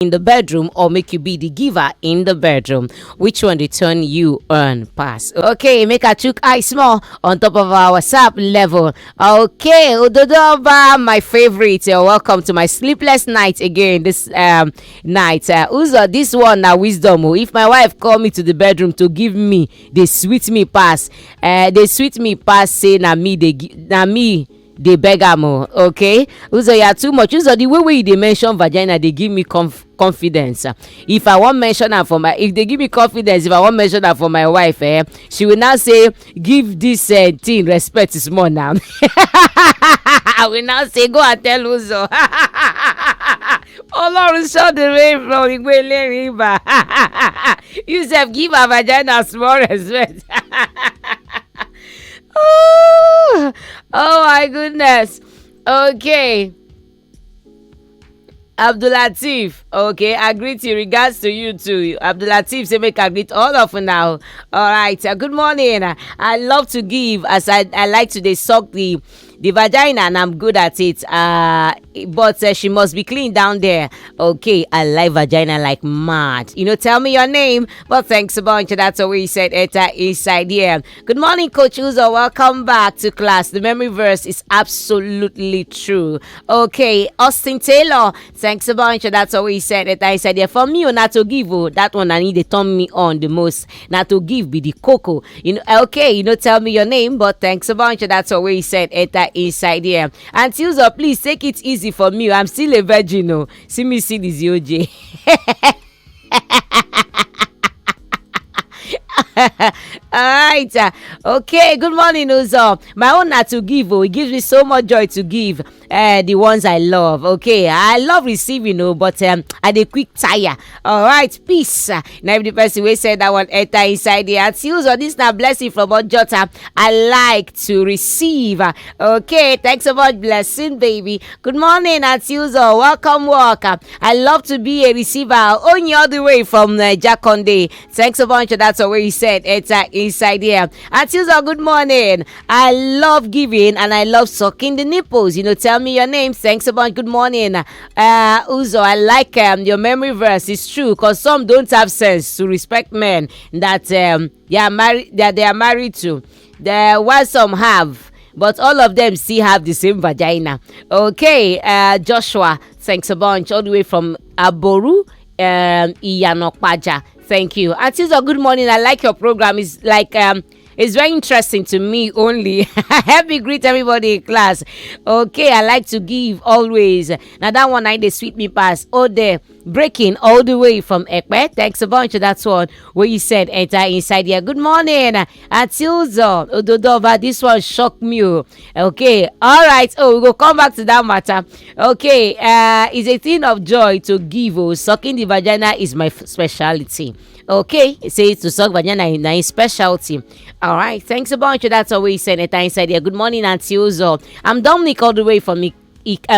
in the bedroom or make you be the giver in the bedroom? Which one the turn you earn pass? Okay, make a chook eye small on top of our WhatsApp level. Okay, Ododoba, my favorite. Welcome to my sleepless night again this night. Uzo, this one now wisdom. If my wife call me to the bedroom to give me, they sweet me pass. They sweet me pass. Say na me they beg am. Okay, Uzo, you are too much. Uzo, the way they mention vagina, they give me confidence. If I want mention her for my, if they give me confidence, if I want mention her for my wife, she will now say, give this thing respect is more now. I will now say, go and tell Uzo. Ọlọ́run show the rain from Igbele River. You say give her vagina small respect. Oh my goodness. Okay. Abdulatif, okay, I greet you. Regards to you too. Abdulatif, say make I greet all of you now. All right. Good morning. I love to give, as I like to they suck the vagina, and I'm good at it. But she must be clean down there. Okay, I like vagina like mad. Tell me your name. But thanks a bunch. That's what we said. Eta inside here. Good morning, Coach Uzo. Welcome back to class. The memory verse is absolutely true. Okay, Austin Taylor. Thanks a bunch. That's what we said. Eta inside here. For me, not to give. That one I need to turn me on the most. Not to give be the cocoa. Okay, tell me your name. But thanks a bunch. That's what we said. Eta inside here. And Uzo, please take it easy for me. I'm still a virgin. See me see this OJ. Alright. Okay, good morning, Uzo. My own not to give. It gives me so much joy to give the ones I love. Okay, I love receiving, but I dey quick tire. Alright, peace. Now, if the person will say that one enter inside the heart, Uzo, this na blessing from Ojota. I like to receive. Okay, thanks so much, blessing, baby. Good morning, Uzo. Welcome, welcome. I love to be a receiver. Only all the way from Jakonde. Thanks so much. That's what we said. It's inside here. Uzo, good morning. I love giving and I love sucking the nipples. Tell me your name. Thanks a bunch. Good morning. Uzo, I like your memory verse. It's true because some don't have sense to respect men that they are married to. While some have, but all of them still have the same vagina. Okay, Joshua, thanks a bunch. All the way from Aboru, Iyanokpaja. Thank you. Uzo, good morning. I like your program. It's like it's very interesting to me only. Help me greet everybody in class. Okay, I like to give always. Now that one I they sweet me pass. Oh, there breaking all the way from Ekpe. Thanks a bunch. That's one where you said enter inside here. Good morning, Uzo. Ododova, this one shocked me. Okay, all right. Oh, we go come back to that matter. Okay, it's a thing of joy to give. Sucking the vagina is my specialty. Okay, say to suck vagina is specialty. All right, thanks a bunch. That's always said it inside here. Good morning, Uzo. I'm Dominic all the way from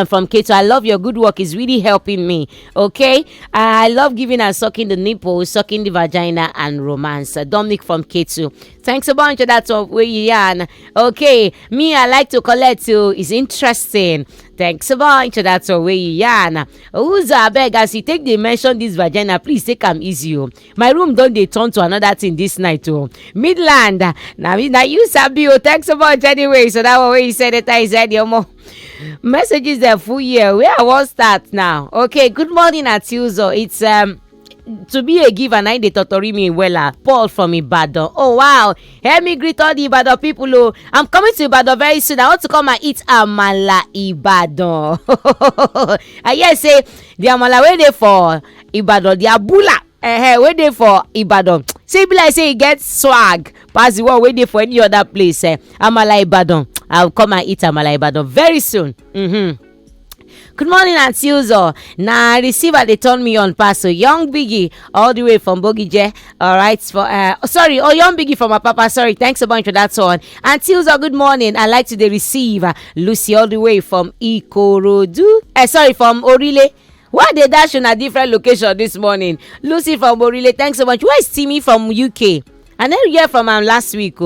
from Keto. I love your good work. It's really helping me. Okay, I love giving and sucking the nipple, sucking the vagina, and romance. Dominic from Keto. Thanks a bunch. That's what we are. Okay, me I like to collect too. It's interesting. Thanks a bunch. That's what we are. Uzo, I beg as you take the mention this vagina, please take them easy. My room don't they turn to another thing this night. Midland. Now you sabi. Thanks a bunch anyway. So that way you said it. I said your more. Messages there full year. Where I will start now. Okay, good morning, Uzo. It's to be a giver, and I dey totori me wella. Paul from Ibadan. Oh wow, help me greet all the Ibadan people. Oh, I'm coming to Ibadan very soon. I want to come and eat amala Ibadan. I hear say the amala wey dey for Ibadan, the abula wey dey for Ibadan. Say be like say e get swag pass the one wey dey for any other place. Amala Ibadan. I'll come and eat amala Ibadan very soon. Good morning, Uzo. Now, receiver, they turn me on pass. So, Young Biggie, all the way from Bogije. All right. Young Biggie from my papa. Sorry. Thanks a bunch for that one. Uzo, good morning. I like to the receiver. Lucy, all the way from Ikorodu. From Orile. Why they dash on a different location this morning? Lucy from Orile. Thanks so much. Where is Timmy from UK? I never hear from him last week.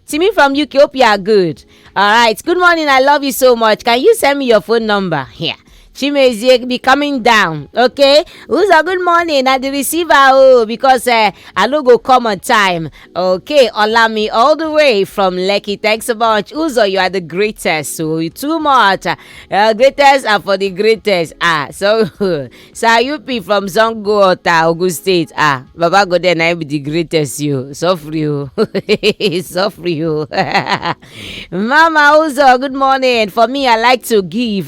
Timmy from UK, hope you are good. All right. Good morning. I love you so much. Can you send me your phone number? Here. Chimezie be coming down. Okay. Uzo, good morning. At the receiver, because I no go come on time. Okay. Olami, all the way from Lekki. Thanks a bunch. Uzo, you are the greatest. So you too much. Greatest are for the greatest. So Sayupi from Zongo Ota, Ogun State. Baba go there, I be the greatest. You so free. You so free. You. Mama Uzo, good morning. For me, I like to give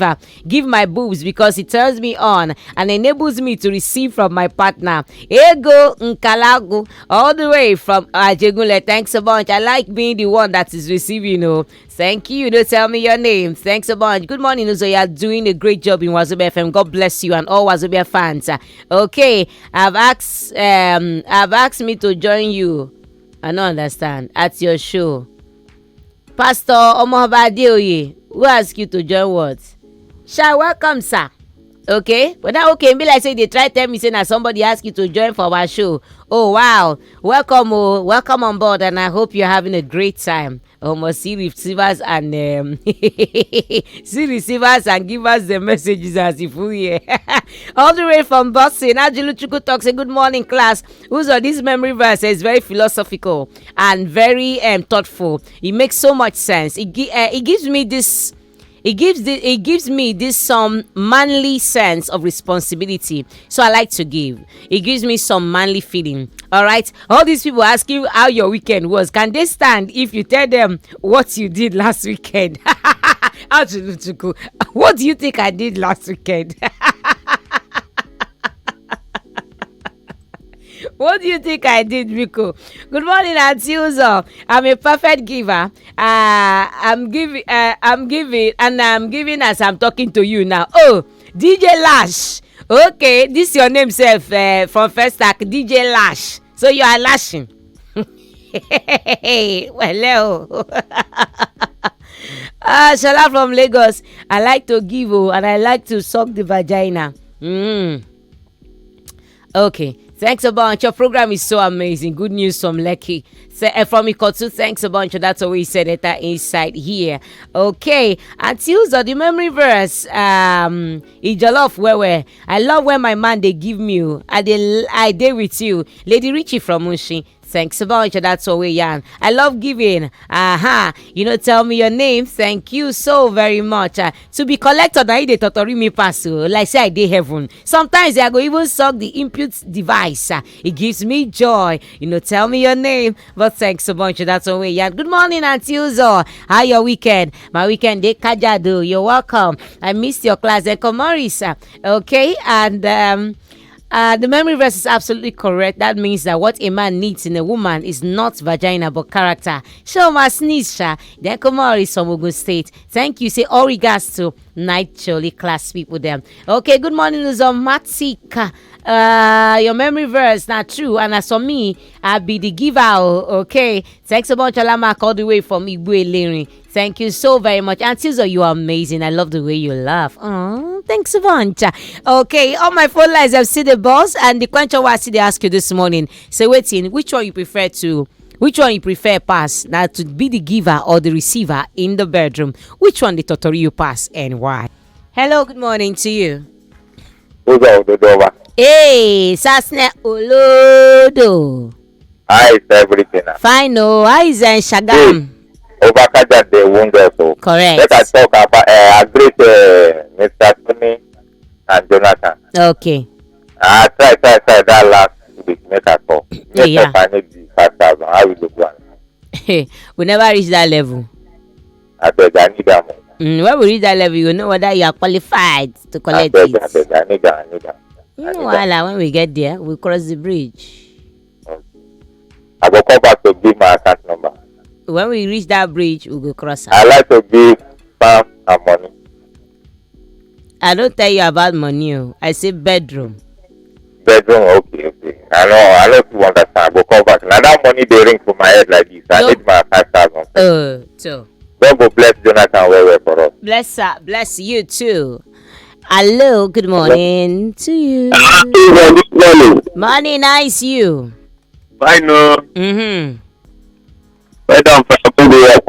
my boobs because it turns me on and enables me to receive from my partner. Ego Nkalagu, all the way from Ajegule. Thanks a bunch. I like being the one that is receiving. Thank you. Don't tell me your name. Thanks a bunch. Good morning, Uzo. You are doing a great job in Wazobia FM. God bless you and all Wazobia fans. Okay, I've asked me to join you. I don't understand. At your show. Pastor Omohabadeoye, who asked you to join what? Welcome, sir. Okay, but now okay, be like say they try tell me say now somebody ask you to join for our show. Oh wow, welcome, welcome on board, and I hope you're having a great time. Must see receivers and see receivers and give us the messages as if we here. All the way from Boston, Ajilu Chuku talks. Say good morning, class. Who's on this memory verse? Is very philosophical and very thoughtful. It makes so much sense. It gives me this. It gives me this some manly sense of responsibility. So I like to give. It gives me some manly feeling. All right. All these people ask you how your weekend was. Can they stand if you tell them what you did last weekend? What do you think I did last weekend? What do you think I did, Rico? Good morning, Auntie Uzo. I'm a perfect giver. I'm giving as I'm talking to you now. Oh, DJ Lash. Okay, this is your name, self, from First Stack, DJ Lash. So you are lashing. Well, Shala from Lagos. I like to give, and I like to suck the vagina. Okay. Thanks a bunch. Your program is so amazing. Good news from Lekki. From Ikotu, thanks a bunch. That's what we said at that inside here. Okay. Until the memory verse, Ijolof Wewe. I love when my man they give me. I did with you. Lady Richie from Mushi. Thanks a bunch. That's what we yarn. I love giving. Tell me your name. Thank you so very much. To be collected, I dey totori me pass. Like say I dey heaven. Sometimes I go even suck the input device. It gives me joy. Tell me your name. But thanks a bunch. That's what we yarn. Good morning, Auntie Uzo. How your weekend? My weekend dey kajado. You're welcome. I missed your class. Morris. Okay, and the memory verse is absolutely correct. That means that what a man needs in a woman is not vagina but character. Show my sneeze, Sha. Then Komori from Ogun State. Thank you. Say all regards to night jolly class people them. Okay, good morning, Uzomatic. Your memory verse not true, and as for me, I'll be the giver. Okay, thanks a bunch, Alama, all the way from Igwe Leary. Thank you so very much. Auntie Uzo, you are amazing. I love the way you laugh. Oh, thanks a bunch. Okay, on my phone lines, I've seen the boss and the question was they ask you this morning. So waiting, which one you prefer pass? Now to be the giver or the receiver in the bedroom? Which one the totori you pass and why? Hello, good morning to you. Hey, Sasne Olodo. How is everything? Fine, no. How is Shagam? Overcast the window, so correct. Let us talk about great Mr. Tony and Jonathan. Okay. I try that last week. Make a call. Yeah. I need the 5,000. How will you go? We never reach that level. I beg, I need that money. When we reach that level, you know whether you are qualified to collect I it. need that. When we get there, we cross the bridge. Okay. I will come back to give my account number. When we reach that bridge, we'll go cross. I like to give spam and money. I don't tell you about money. I say bedroom. Bedroom, okay. I know you understand. I will come back. Now that money they ring from my head like this. I need my 5,000. So. God will bless Jonathan well for us. Bless her. Bless you too. Hello, good morning to you. Morning, nice you. Bye, no.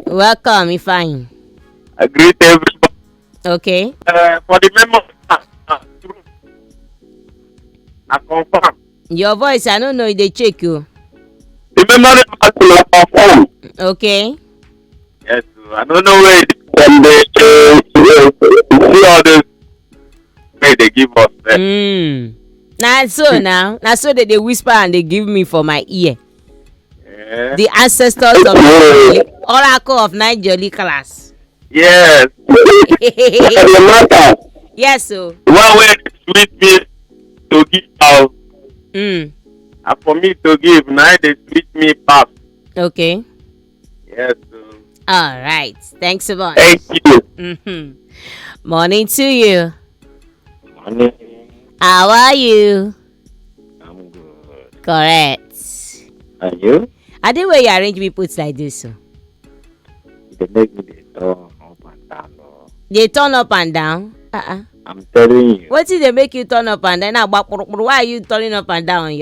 Welcome, you fine. I greet everybody. Okay. For the memory, I confirm. Your voice, I don't know, they check you. The memory pass I confirm. Okay. Yes, I don't know where it is. From the see all this way they give us. Now so now so that they whisper and they give me for my ear. Yeah. The ancestors of Nigeria, Oracle of Nigeria class. Yes. Yes, so. One way sweet me to give out. And For me to give, now they sweet me pass. okay. Yes. All right. Thanks a bunch. Thank you. Morning to you. Morning. How are you? I'm good. Correct. Are you? I think where you arrange me puts like this. So. They make me the turn up and down. They turn up and down. I'm telling you. What did they make you turn up and down? Now, why are you turning up and down?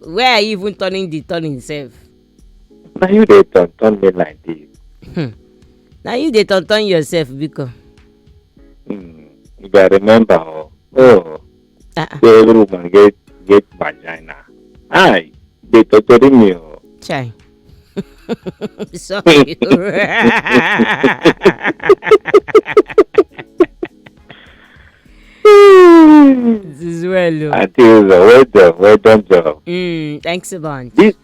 Where are you even turning the turn itself? Now you they turn me like this. Now you they turn yourself because. You gotta remember, every woman get vagina. Aye, they torturing me. Chai. Sorry. This is well. Until well done job. Thanks a bunch. This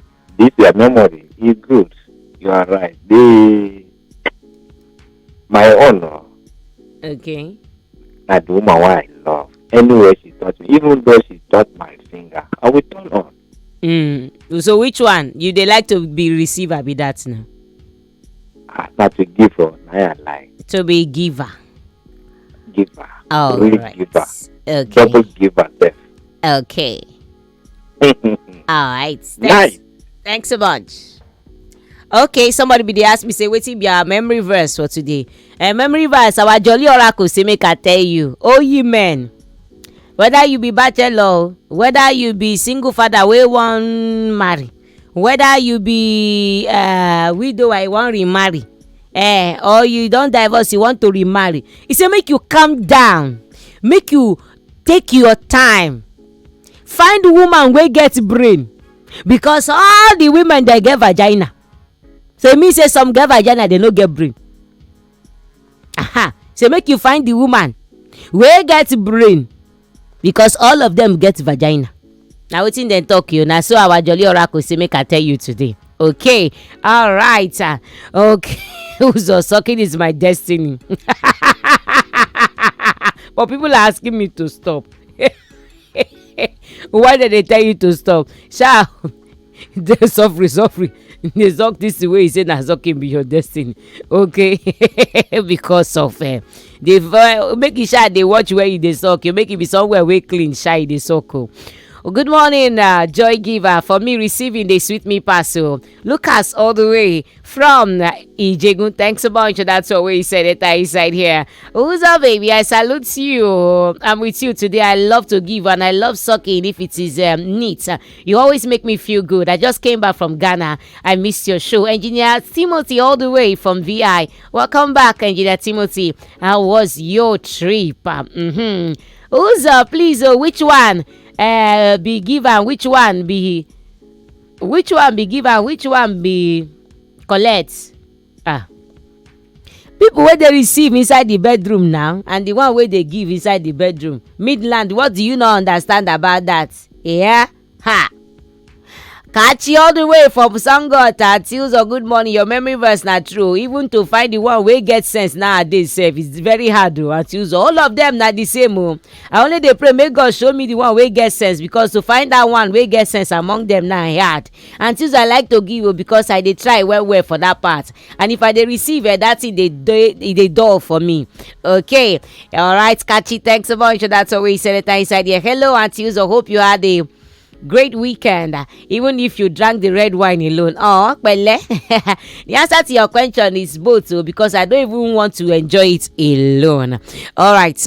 your memory is good. You are right. My honor. Okay. That woman I love. Anywhere she touch me, even though she touch my finger, I will turn on. So which one? You they like to be receiver be that now? Not to give her, I like. To be giver. Giver. Oh, really right. giver. Okay. Double giver. Okay. All right. Nice. Thanks a bunch. Okay, somebody be dey ask me say wetin be our memory verse for today. Memory verse our jolly oracle say make I tell you. Oh ye men, whether you be bachelor, whether you be single father wey wan marry, whether you be widow I wan remarry, or you don divorce you want to remarry, e say make you calm down, make you take your time, find woman wey get brain, because all the women dey get vagina. So e mean say some get vagina they no get brain. So make you find the woman wey get brain, because all of them get vagina. Na wetin dem talk you. Na so our jolly oracle say make I tell you today. Okay, all right. Okay, Uzo sucking is my destiny. But people are asking me to stop. Why did they tell you to stop? Sha, they suffering. They suck this way. He said, "Na sucking be your destiny." Okay, because of the make it shy. They watch where you they suck. You make it be somewhere way clean, shy. They suck. Good morning, joy giver. For me, receiving the sweet me parcel. Lucas all the way from Ijegun. Thanks a bunch. That's what we said it inside here. Uzo baby, I salute you. I'm with you today. I love to give and I love sucking if it is neat. You always make me feel good. I just came back from Ghana. I missed your show. Engineer Timothy all the way from VI. Welcome back, Engineer Timothy. How was your trip? Uzo, please, which one? Be given, which one be given, which one be collect? People wey dey receive inside the bedroom now and the one wey dey give inside the bedroom. Midland, what do you not understand about that? Yeah, catch you all the way from Sangota. Uzo, good morning. Your memory verse not true. Even to find the one wey get sense nowadays sef, it's very hard though. Uzo, all of them na the same. I only dey pray make God show me the one wey get sense, because to find that one wey get sense among them na hard. And Uzo, I like to give because I dey try well for that part. And if I dey receive that thing dey dull for me. Okay, all right, catchy. Thanks a bunch. That's what we said it inside here. Hello, Auntie Uzo. Hope you had a great weekend, even if you drank the red wine alone. Oh, pele. The answer to your question is both, because I don't even want to enjoy it alone. All right,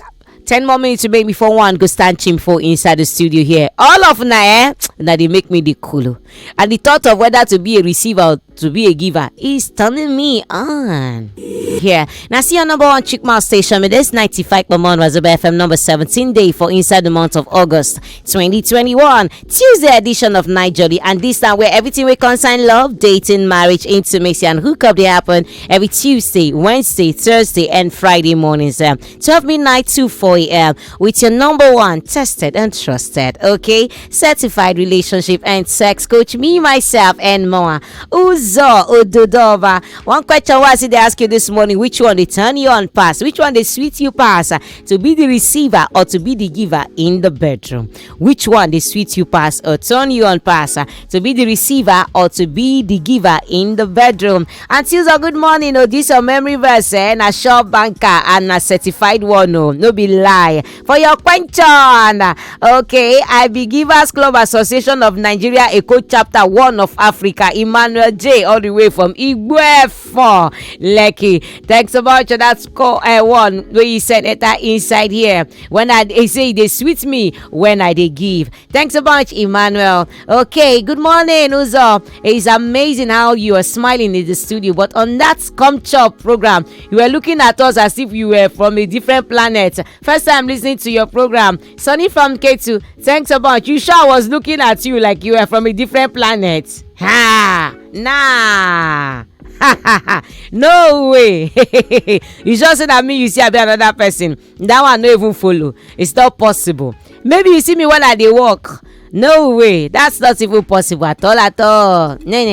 10 more minutes to make me for one. Go stand chimfo inside the studio here. All of now, now they make me the cool. And the thought of whether to be a receiver or to be a giver is turning me on. Here. Now see your number one chick mouth station with this 95.1 Wazoba FM number 17 day for inside the month of August 2021. Tuesday edition of Night Jolly. And this time where everything we concern love, dating, marriage, intimacy, and hookup they happen every Tuesday, Wednesday, Thursday, and Friday mornings. 12 midnight to 4 a.m. with your number one tested and trusted, okay, certified relationship and sex coach, me, myself, and more. Uzo Ododova. One question was they ask you this morning: which one they turn you on pass? Which one they sweet you pass? To be the receiver or to be the giver in the bedroom? Which one they sweet you pass or turn you on pass? To be the receiver or to be the giver in the bedroom? And Uzo, good morning. Oh, this a memory verse, na shop banker and a certified one. No be lie for your question. Okay, I be Givers Club Association of Nigeria Eco Chapter 1 of Africa, Emmanuel J, all the way from Igwefo, Lekki. Thanks so much. That's call one where you said it inside here. When I say they sweet me when I they give. Thanks so much, Emmanuel. Okay, good morning, Uzo. It's amazing how you are smiling in the studio, but on that Come Chop program, you were looking at us as if you were from a different planet. First time listening to your program. Sonny from K2, thanks so much. You sure I was looking at you like you were from a different planet? Ha! Nah! No way. You just said that me you see I be another person. That one no even follow. It's not possible. Maybe you see me when I dey walk. No way. That's not even possible at all, at all. Nah.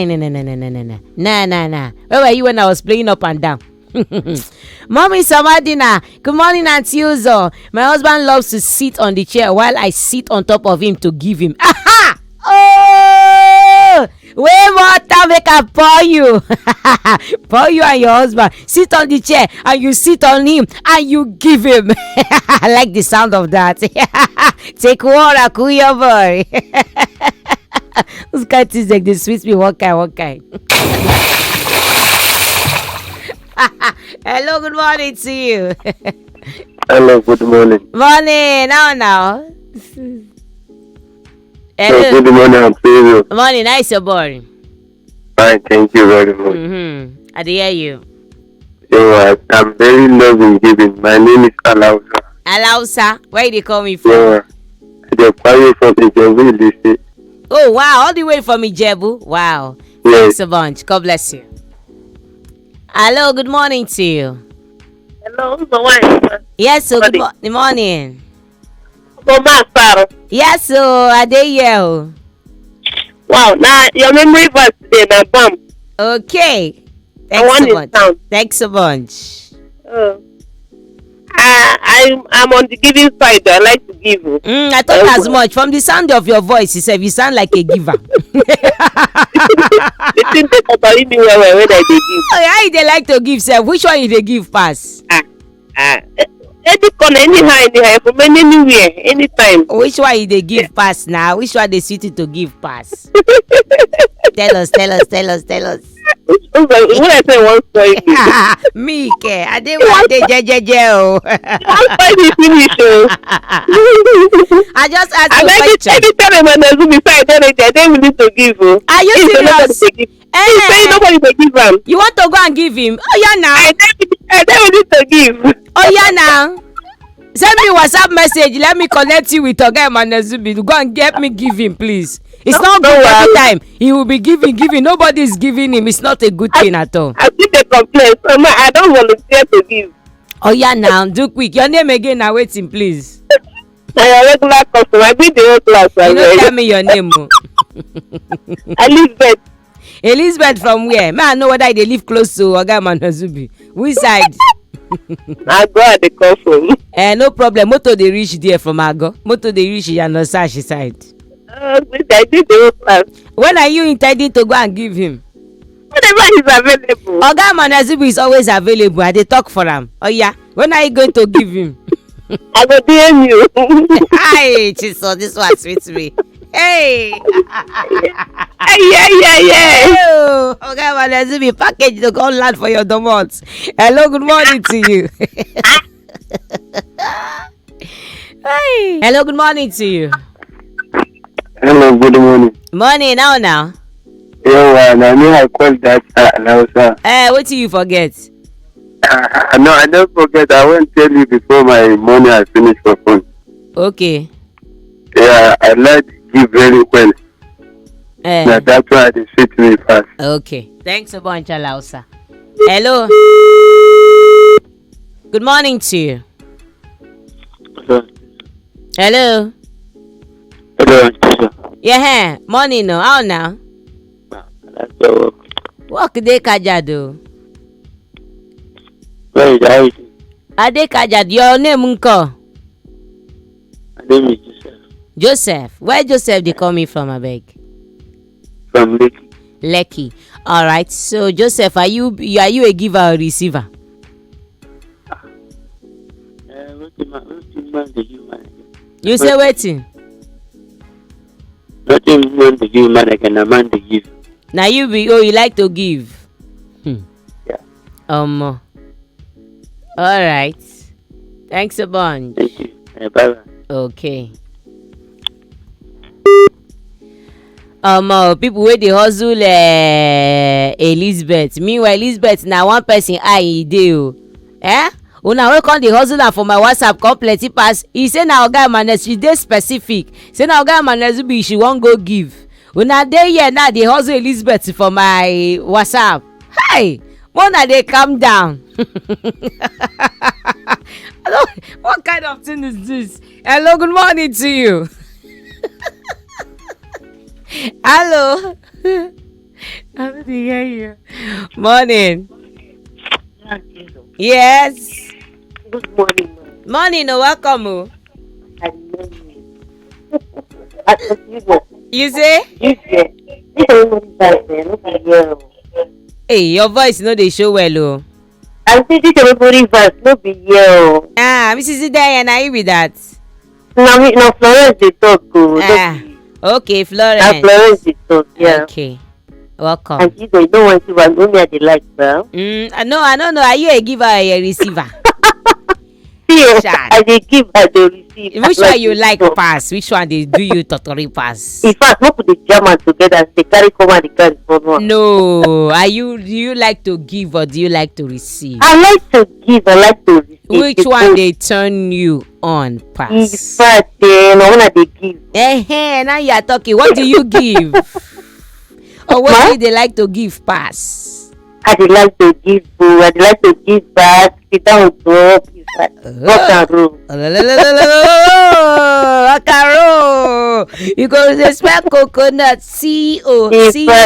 Where were you when I was playing up and down? Mommy Samadina, good morning, Auntie Uzo. My husband loves to sit on the chair while I sit on top of him to give him. Aha! Oh! Way more time make I pour you. Pour you and your husband. Sit on the chair and you sit on him and you give him. I like the sound of that. Take water, cool your boy. Those kind of things like this sweet me one kind. Hello, good morning to you. Hello, good morning. Morning, now. Hello. Good morning, I'm you. Morning, nice your boy. Fine, thank you very much. I hear you. I'm very loving giving. My name is Alausa. Alausa, where they call me from? They're calling from Ijebu. Oh wow, all the way from Ijebu. Wow. Yes. Thanks a bunch. God bless you. Hello, good morning to you. Hello, good morning. Yes, so good morning. Yes, so I dey here. Wow, now your memory verse today, my bomb. Okay. Thanks a bunch. I'm on the giving side. I like to give. I thought as much. From the sound of your voice, you sound like a giver. It seems they compare me when I dey give. How they like to give, sir? Which one you they give pass? Anyhow, from anywhere, anytime. Which one you they give pass now? Which one they suited to give pass? Tell us. When I say one story, me care. I didn't want to jeje. One story finish. I just asked you a question. Anytime I'm on the Zoom beside, I don't need to give. Are you serious? Nobody to give them. You want to go and give him? Oh yeah, now. I don't need to give. Oh yeah, now. Send me WhatsApp message. Let me connect you with Oga Emanezubi. Go and get me give him, please. It's not good every time. He will be giving. Nobody is giving him. It's not a good thing at all. I think they complain. I don't volunteer to give. Oh yeah, now do quick. Your name again? Now waiting, please. I am a regular customer. I be the whole class. You don't tell me your name. Elizabeth. Elizabeth from where? May I know whether they live close to Oga Emanezubi? Which side? I go at the coffin. No problem. Moto they reach there from Ago. Moto they reach Yanosashi side. I did the whole class. When are you intending to go and give him? Whenever he's available. Oga Emanezubi is always available. I dey talk for him. Oh yeah. When are you going to give him? I go DM you. Hi, Jesus, this one sweets me. Hey. Yeah. Okay, well, let's be package to go land for your domots. Hello, good morning to you. Hi. Hello, good morning to you. Hello, good morning. Morning, now. Yeah, I know I called that announcer. What do you forget? No, I don't forget. I won't tell you before my money has finished for phone. Okay. Yeah, I like to give very well. Now that's why they say to me fast. Okay. Thanks a bunch, Alausa. Hello. Good morning to you. Hello. Hello. Yeah, morning no. How now? Work dey Kajado. Where is that? Ade Kajado, your name nko? My name is Joseph. Joseph. Where Joseph they coming from, abeg? From Lekki. Lekki. All right. So Joseph, are you a giver or receiver? You say wetin? Nothing man to give man, I can a man to give. Now you like to give. Yeah. All right. Thanks a bunch. Thank you. Bye. Okay. People wey dey hustle Elizabeth. Meanwhile, Elizabeth na one person eye e dey o. Una wey come dey hustle am for my WhatsApp come plenty pass. E say na oga Emanuel, she dey specific. Say na oga Emanuel be she wan go give. Una dey here now dey hustle Elizabeth for my WhatsApp. Hey, una dey calm down. What kind of thing is this? Hello, good morning to you. Hello. I don't hear you. Morning. Yes. Good morning, ma'am. Morning, welcome. I love you. You say? This everybody no be here. Hey, your voice no dey show well o. I say this everybody verse no be here. Mrs. Diana, na you be that? Na Florence dey talk o. Okay, Florence. Na Florence dey talk, yeah. Okay, welcome. And you don't want to give only I dey like, well. No, I don't know. Are you a giver or a receiver? I dey give, I dey receive. Which one you like pass? Which one dey do you totally pass? In fact, no put the German together and they carry come and they carry forward. No, do you like to give or do you like to receive? I like to give, I like to receive. Which one dey turn you on pass? In fact, no one dey give. Now you are talking. What do you give? Or what do they like to give pass? I dey like to give, I dey like to give back, sit down top. Rock and roll. Rock and roll. You go to spell coconut, COCONUT.